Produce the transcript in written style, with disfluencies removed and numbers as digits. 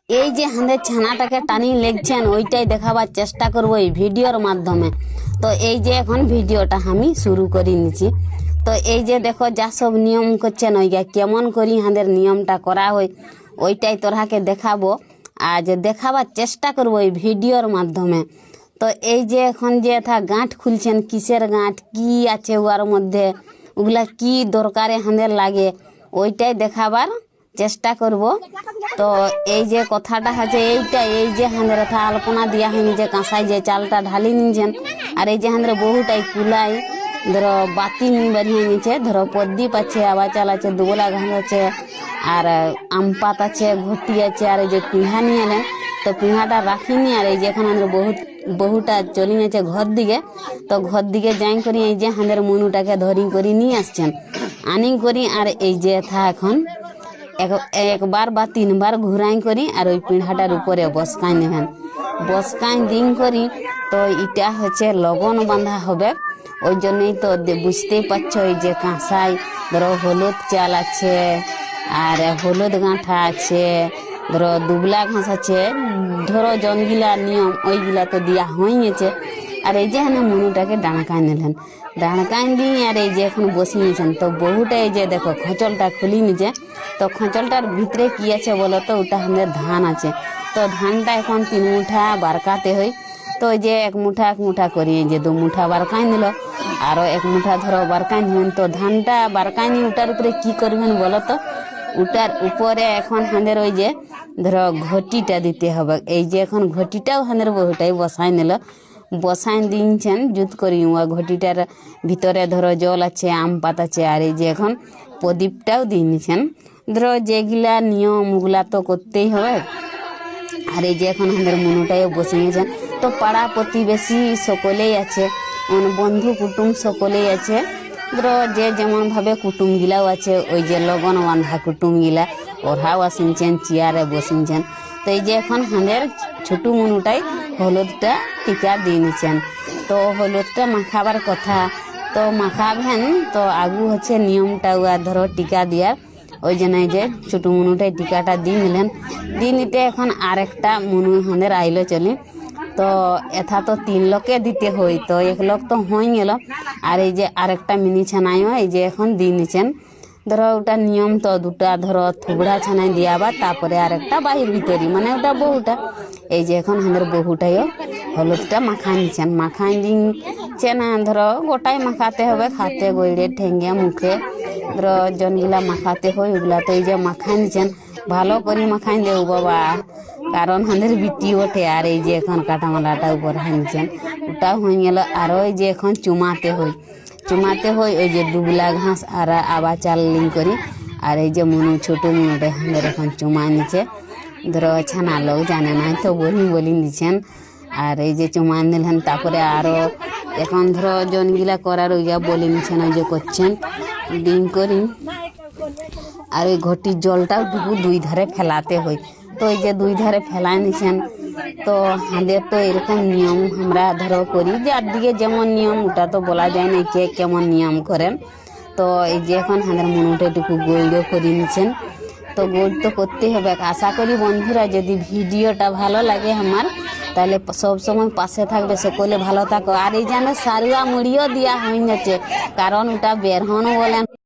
এই যে হাঁদের ছানাটাকে টানি লেগছেন ওইটাই দেখাবার চেষ্টা করব এই ভিডিওর মাধ্যমে। তো এই যে এখন ভিডিওটা আমি শুরু করে নিচ্ছি। তো এই যে দেখো যা সব নিয়ম করছেন ওইটা কেমন করি হাঁদের নিয়মটা করা হয় ওইটাই তোরাকে দেখাবো, আর যে দেখাবার চেষ্টা করব এই ভিডিওর মাধ্যমে। তো এই যে এখন যে গাঁট খুলছেন, কিসের গাঁট, কি আছে ওর মধ্যে, ওগুলা কি দরকারে হাঁদের লাগে ওইটাই দেখাবার চেষ্টা করব। তো এই যে কথাটা হচ্ছে এইটা, এই যে হাঁদের আলপনা দিয়া হয়নি যে কাঁসায় যে চালটা ঢালি নিয়েছেন, আর এই যে হাঁদের বহুটাই কুলাই ধরো বাতি বানিয়ে নিচ্ছে, ধরো প্রদীপ আছে, আবার চাল আছে, দুবলা ঘাস আছে, আর আম পাত আছে, ঘটি আছে, আর এই যে পিঁড়া নিয়ে এলেন। তো পিঁড়াটা রাখিনি, আর এই যে এখন আমাদের বহুটা চলে গেছে ঘর দিকে। তো ঘর দিকে যাই করি এই যে হাঁদের মনুটাকে ধরি করে নিয়ে আসছেন, আনি করি, আর এই যে এখন একবার বা তিনবার ঘুরাই করি, আর ওই পিঁড়াটার উপরে বসকাই নেবেন, বসকাই দিন করি। তো এটা হচ্ছে লগন বাঁধা হবে, ওই জন্যই তো বুঝতেই পারছো এই যে কাঁসাই ধরো হলুদ চাল আছে, আর হলুদ গাঁঠা আছে, ধরো দুবলা ঘাস আছে, ধরো জনগিলা নিয়ম ওইগুলা তো দিয়া হয়ে গেছে। আর এই যে এখানে মনুটাকে ডাঁড়কাই নিলেন, ডাঁড়কাই দিয়ে আর এই যে এখন বসে নিয়েছেন। তো বহুটা এই যে দেখো খোঁচলটা খুলি নিচে। তো খোঁচলটার ভিতরে কি আছে বলো তো, ওটা আমাদের ধান আছে। তো ধানটা এখন 3 মুঠা বারকাতে হয়। তো ওই যে এক মুঠা করি, এই যে 2 মুঠা বারকাই নিল, আরো 1 মুঠা ধরো বারকাই নিবেন। তো ধানটা বারকাই নিয়ে ওটার উপরে কি করবেন বলো তো, ওটার উপরে এখন হাঁদের ওই যে ধরো ঘটিটা দিতে হবে। এই যে এখন ঘটিটাও হাঁদের বহুটাই বসাই নিল, বসাই দিয়েছেন জুত করি। ঘটিটার ভিতরে ধরো জল আছে, আম পাত আছে, আর এই যে এখন প্রদীপটাও দিয়ে নিছেন। ধরো যেগুলা নিয়ম ওগুলা তো করতেই হবে। আর এই যে এখন আমাদের মনুটাও বসে গেছেন। তো পাড়া প্রতিবেশী সকলেই আছে, বন্ধু কুটুম সকলেই আছে, ধরো যে যেমন ভাবে কুটুম গিলাও আছে, ওই যে লগন বাঁধা কুটুম গিলা ওরাও আসিনছেন, চেয়ারে বসিনছেন। তো এই যে এখন হাঁদের ছোট মনুটাই হলুদটা টিকা দিয়ে নিচ্ছেন। তো হলুদটা মাখাবার কথা, তো মাখাবেন। তো আগু হচ্ছে নিয়মটা ধরো টিকা দেওয়ার, ওই জন্য এই যে ছোট মনুটাই টিকাটা দিয়ে নিলেন। দিয়ে নিতে এখন আরেকটা মনু হাঁদের আইলো চলি। তো এথা তো 3 লোকে দিতে হই, তো 1 লোক তো হয়ে গেল। আর এই যে আরেকটা মিনি ছানাইও এই যে এখন দিয়ে নিচ্ছেন। ধরো ওটা নিয়ম তো দুটা ধরো থুবড়া ছানাই দিয়াবার, তারপরে আরেকটা বাহির ভিতরি, মানে ওটা বহুটা। এই যে এখন হাঁদের বহুটাইও হলুদটা মাখাই নিচ্ছেন, মাখাই দিচ্ছেন। ধরো গোটাই মাখাতে হবে, হাতে গইড়ে ঠেঙ্গে মুখে ধরো জনগুলা মাখাতে হয়, ওগুলা তো এই যে মাখাই নিচ্ছেন। ভালো করে মাখাই দেও বাবা, কারণ হাঁদের বিটি ওঠে। আর এই যে এখন কাটামালাটা উপর হাঁড়ছেন, ওটাও হয়ে গেল। আর ওই যে এখন চুমাতে হয় ওই যে দুবলা ঘাস আর আবার চাল লিং করি। আর এই যে মনু ছোট মনুটা হাঁদের এখন চুমাই নিচ্ছে। ধরো ছানা লোক জানে না তো বলি নিচ্ছেন। আর এই যে চুমাই নিলেন, তারপরে আরো এখন ধরো জনগিলা করার ওইয়া বলে নিচ্ছেন, ওই যে করছেন ডিম করি। আর ওই ঘটির জলটাও টুকু 2 ধারে ফেলাতে হয়। তো এই যে 2 ধারে ফেলাই নিছেন। তো হাঁদের তো এরকম নিয়ম আমরা ধরো করি, যার দিকে যেমন নিয়ম, ওটা তো বলা যায় না কে কেমন নিয়ম করেন। তো এই যে এখন হাঁদের মনুটা একটু গৈড় করে নিচ্ছেন। তো গৈড় তো করতেই হবে। আশা করি বন্ধুরা যদি ভিডিওটা ভালো লাগে আমার, তাহলে সব সময় পাশে থাকবে, সকলে ভালো থাকো। আর এই যেন সারুয়া মুড়িও দেওয়া হয়ে গেছে, কারণ ওটা বেরহনও বলেন।